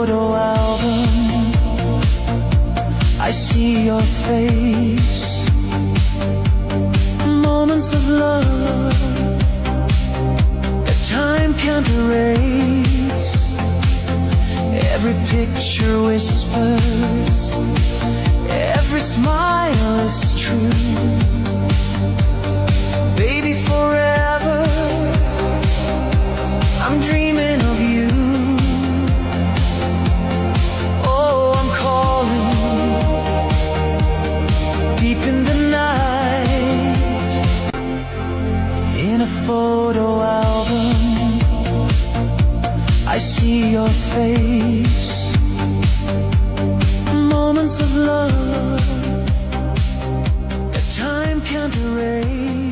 photo album, I see your face. Moments of love that time can't erase. Every picture whispers, every smile is true. Baby, forever I'm dreaming of you. Oh, I'm calling deep in the night. In a photo album, I see your face. Moments of love that time can't erase.